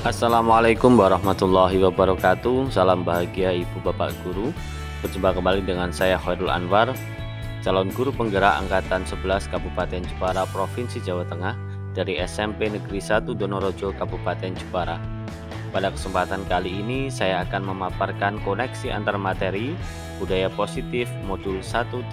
Assalamualaikum warahmatullahi wabarakatuh. Salam bahagia Ibu Bapak Guru. Berjumpa kembali dengan saya Khairul Anwar, calon guru penggerak angkatan 11 Kabupaten Jepara Provinsi Jawa Tengah dari SMP Negeri 1 Donorojo Kabupaten Jepara. Pada kesempatan kali ini saya akan memaparkan koneksi antar materi budaya positif modul 1.4.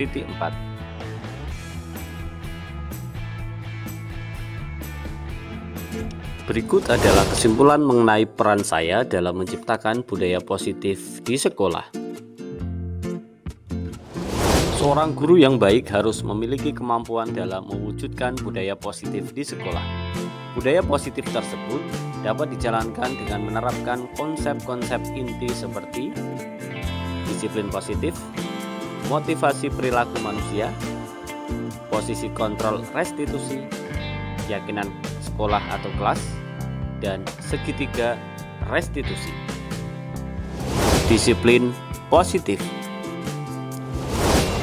Berikut adalah kesimpulan mengenai peran saya dalam menciptakan budaya positif di sekolah. Seorang guru yang baik harus memiliki kemampuan dalam mewujudkan budaya positif di sekolah. Budaya positif tersebut dapat dijalankan dengan menerapkan konsep-konsep inti seperti disiplin positif, motivasi perilaku manusia, posisi kontrol restitusi, keyakinan sekolah atau kelas, dan segitiga restitusi. Disiplin positif.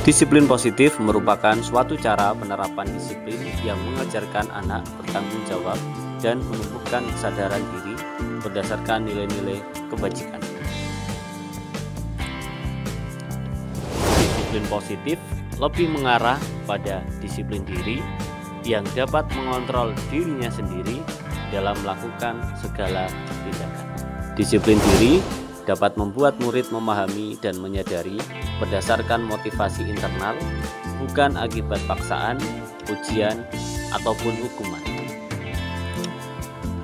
Disiplin positif merupakan suatu cara penerapan disiplin yang mengajarkan anak bertanggung jawab dan menumbuhkan kesadaran diri berdasarkan nilai-nilai kebajikan. Disiplin positif lebih mengarah pada disiplin diri yang dapat mengontrol dirinya sendiri dalam melakukan segala tindakan. Disiplin diri dapat membuat murid memahami dan menyadari berdasarkan motivasi internal, bukan akibat paksaan, ujian, ataupun hukuman.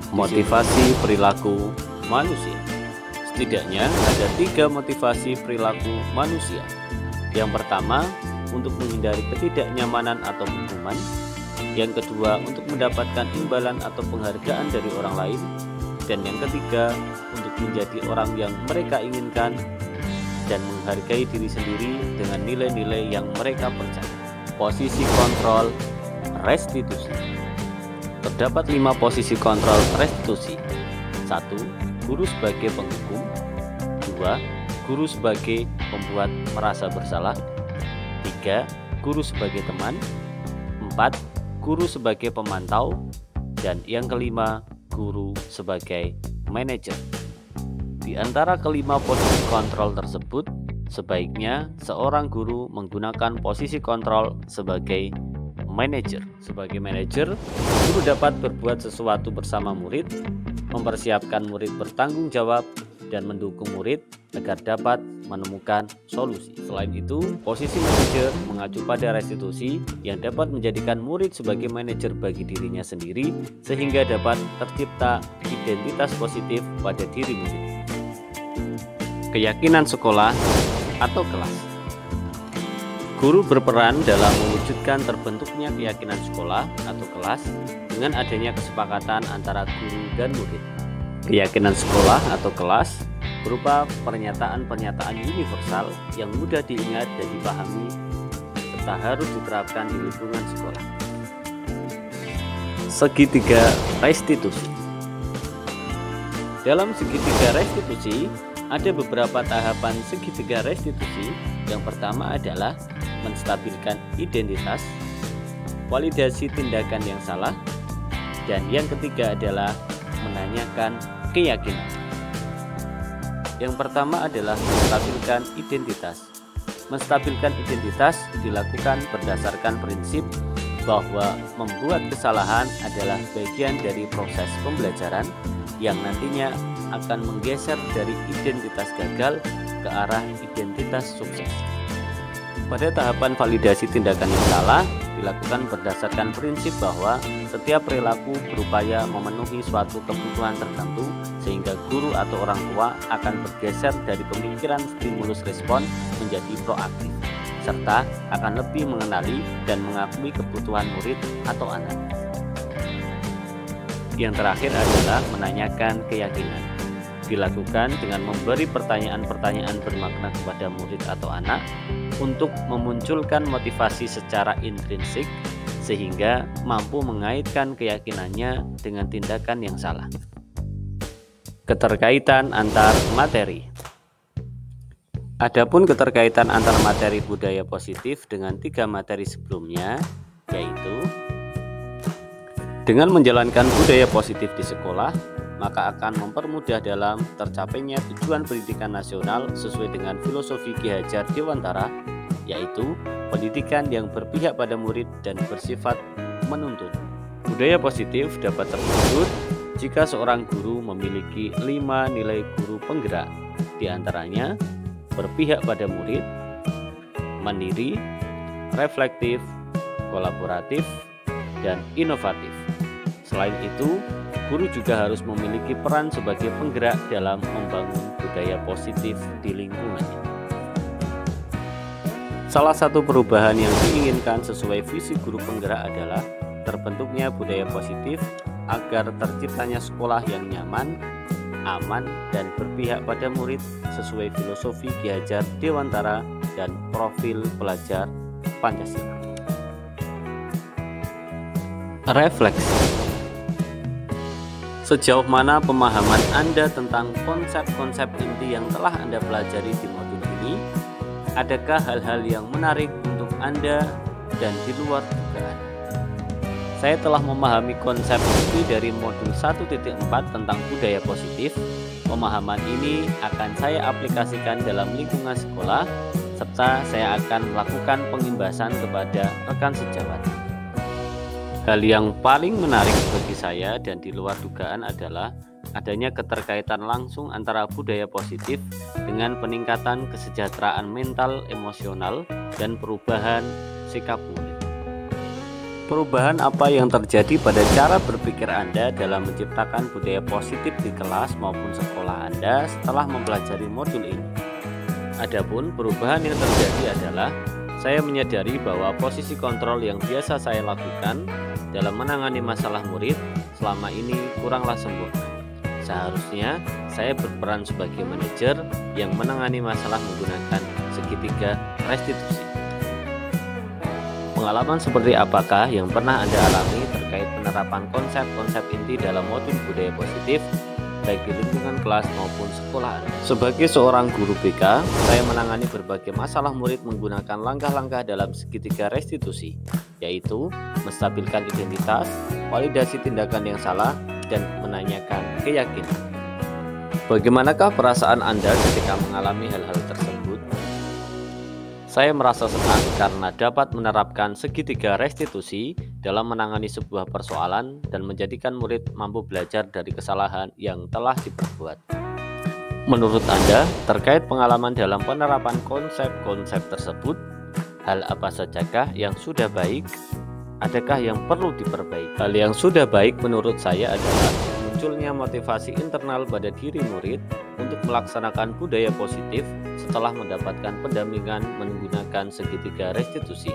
Motivasi perilaku manusia. Setidaknya ada 3 motivasi perilaku manusia. Yang pertama, untuk menghindari ketidaknyamanan atau hukuman. Yang kedua, untuk mendapatkan imbalan atau penghargaan dari orang lain. Dan yang ketiga, untuk menjadi orang yang mereka inginkan dan menghargai diri sendiri dengan nilai-nilai yang mereka percaya. Posisi kontrol restitusi. Terdapat 5 posisi kontrol restitusi. 1. Guru sebagai penghukum. 2. Guru sebagai pembuat merasa bersalah. 3. Guru sebagai teman. 4. Guru sebagai pemantau, dan yang kelima, guru sebagai manajer. Di antara kelima posisi kontrol tersebut, sebaiknya seorang guru menggunakan posisi kontrol sebagai manajer. Sebagai manajer, guru dapat berbuat sesuatu bersama murid, mempersiapkan murid bertanggung jawab, dan mendukung murid agar dapat menemukan solusi. Selain itu, posisi manajer mengacu pada restitusi yang dapat menjadikan murid sebagai manajer bagi dirinya sendiri sehingga dapat tercipta identitas positif pada diri murid. Keyakinan sekolah atau kelas. Guru berperan dalam mewujudkan terbentuknya keyakinan sekolah atau kelas dengan adanya kesepakatan antara guru dan murid. Keyakinan sekolah atau kelas berupa pernyataan-pernyataan universal yang mudah diingat dan dipahami serta harus diterapkan di lingkungan sekolah. Segitiga restitusi. Dalam segitiga restitusi ada beberapa tahapan segitiga restitusi. Yang pertama adalah menstabilkan identitas, validasi tindakan yang salah, dan yang ketiga adalah menanyakan keyakinan. Yang pertama adalah menstabilkan identitas. Menstabilkan identitas dilakukan berdasarkan prinsip bahwa membuat kesalahan adalah bagian dari proses pembelajaran yang nantinya akan menggeser dari identitas gagal ke arah identitas sukses. Pada tahapan validasi tindakan yang salah dilakukan berdasarkan prinsip bahwa setiap perilaku berupaya memenuhi suatu kebutuhan tertentu sehingga guru atau orang tua akan bergeser dari pemikiran stimulus respon menjadi proaktif serta akan lebih mengenali dan mengakui kebutuhan murid atau anak. Yang terakhir adalah menanyakan keyakinan. Dilakukan dengan memberi pertanyaan-pertanyaan bermakna kepada murid atau anak untuk memunculkan motivasi secara intrinsik sehingga mampu mengaitkan keyakinannya dengan tindakan yang salah. Keterkaitan antar materi. Adapun keterkaitan antar materi budaya positif dengan 3 materi sebelumnya, yaitu dengan menjalankan budaya positif di sekolah, maka akan mempermudah dalam tercapainya tujuan pendidikan nasional sesuai dengan filosofi Ki Hajar Dewantara, yaitu pendidikan yang berpihak pada murid dan bersifat menuntun. Budaya positif dapat terwujud jika seorang guru memiliki 5 nilai guru penggerak, di antaranya berpihak pada murid, mandiri, reflektif, kolaboratif, dan inovatif. Selain itu, guru juga harus memiliki peran sebagai penggerak dalam membangun budaya positif di lingkungannya. Salah satu perubahan yang diinginkan sesuai visi guru penggerak adalah terbentuknya budaya positif agar terciptanya sekolah yang nyaman, aman, dan berpihak pada murid sesuai filosofi Ki Hajar Dewantara dan profil pelajar Pancasila. Refleksi. Sejauh mana pemahaman Anda tentang konsep-konsep inti yang telah Anda pelajari di modul ini? Adakah hal-hal yang menarik untuk Anda dan di luar dugaan? Saya telah memahami konsep inti dari modul 1.4 tentang budaya positif. Pemahaman ini akan saya aplikasikan dalam lingkungan sekolah, serta saya akan melakukan pengimbasan kepada rekan sejawat. Hal yang paling menarik bagi saya dan di luar dugaan adalah adanya keterkaitan langsung antara budaya positif dengan peningkatan kesejahteraan mental, emosional, dan perubahan sikap murid. Perubahan apa yang terjadi pada cara berpikir Anda dalam menciptakan budaya positif di kelas maupun sekolah Anda setelah mempelajari modul ini? Adapun perubahan yang terjadi adalah saya menyadari bahwa posisi kontrol yang biasa saya lakukan dalam menangani masalah murid selama ini kuranglah sempurna. Seharusnya saya berperan sebagai manajer yang menangani masalah menggunakan segitiga restitusi. Pengalaman seperti apakah yang pernah Anda alami terkait penerapan konsep-konsep inti dalam modul budaya positif baik di lingkungan kelas maupun sekolah Anda? Sebagai seorang guru BK, saya menangani berbagai masalah murid menggunakan langkah-langkah dalam segitiga restitusi, yaitu menstabilkan identitas, validasi tindakan yang salah, dan menanyakan keyakinan. Bagaimanakah perasaan Anda ketika mengalami hal-hal tersebut? Saya merasa senang karena dapat menerapkan segitiga restitusi dalam menangani sebuah persoalan dan menjadikan murid mampu belajar dari kesalahan yang telah diperbuat. Menurut Anda, terkait pengalaman dalam penerapan konsep-konsep tersebut, hal apa sajakah yang sudah baik? Adakah yang perlu diperbaiki? Hal yang sudah baik menurut saya adalah munculnya motivasi internal pada diri murid untuk melaksanakan budaya positif setelah mendapatkan pendampingan menggunakan segitiga restitusi.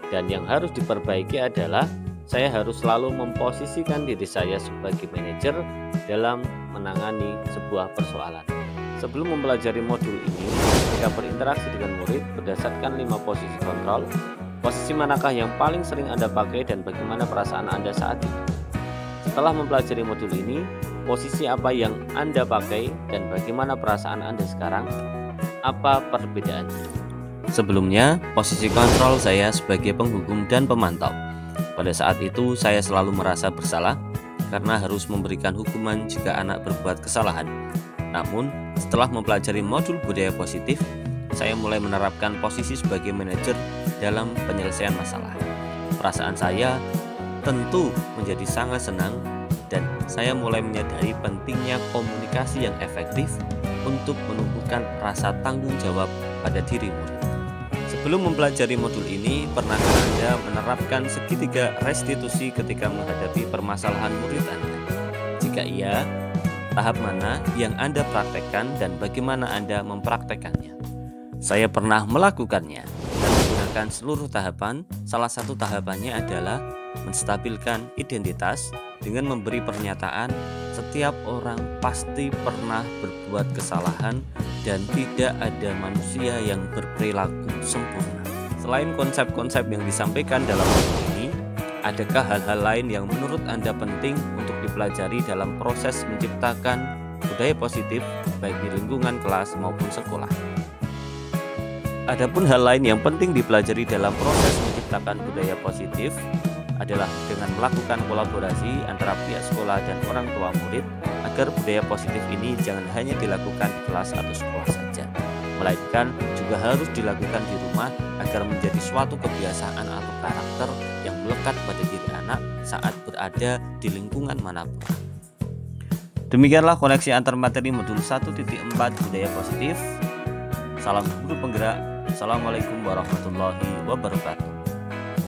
Dan yang harus diperbaiki adalah saya harus selalu memposisikan diri saya sebagai manajer dalam menangani sebuah persoalan. Sebelum mempelajari modul ini, ketika berinteraksi dengan murid berdasarkan 5 posisi kontrol, posisi manakah yang paling sering Anda pakai dan bagaimana perasaan Anda saat itu? Setelah mempelajari modul ini, posisi apa yang Anda pakai dan bagaimana perasaan Anda sekarang? Apa perbedaannya? Sebelumnya, posisi kontrol saya sebagai penghukum dan pemantau. Pada saat itu, saya selalu merasa bersalah karena harus memberikan hukuman jika anak berbuat kesalahan. Namun, setelah mempelajari modul budaya positif, saya mulai menerapkan posisi sebagai manajer dalam penyelesaian masalah. Perasaan saya tentu menjadi sangat senang dan saya mulai menyadari pentingnya komunikasi yang efektif untuk menumbuhkan rasa tanggung jawab pada diri murid. Sebelum mempelajari modul ini, pernahkah Anda menerapkan segitiga restitusi ketika menghadapi permasalahan murid Anda? Jika iya, tahap mana yang Anda praktekkan dan bagaimana Anda mempraktekannya? Saya pernah melakukannya dan menggunakan seluruh tahapan. Salah satu tahapannya adalah menstabilkan identitas dengan memberi pernyataan setiap orang pasti pernah berbuat kesalahan dan tidak ada manusia yang berperilaku sempurna. Selain konsep-konsep yang disampaikan dalam modul ini, adakah hal-hal lain yang menurut Anda penting untuk dipelajari dalam proses menciptakan budaya positif baik di lingkungan kelas maupun sekolah? Adapun hal lain yang penting dipelajari dalam proses menciptakan budaya positif adalah dengan melakukan kolaborasi antara pihak sekolah dan orang tua murid agar budaya positif ini jangan hanya dilakukan di kelas atau sekolah saja, melainkan juga harus dilakukan di rumah agar menjadi suatu kebiasaan atau karakter yang melekat pada diri anak saat berada di lingkungan manapun. Demikianlah koneksi antar materi modul 1.4 budaya positif. Salam guru penggerak. Assalamualaikum warahmatullahi wabarakatuh.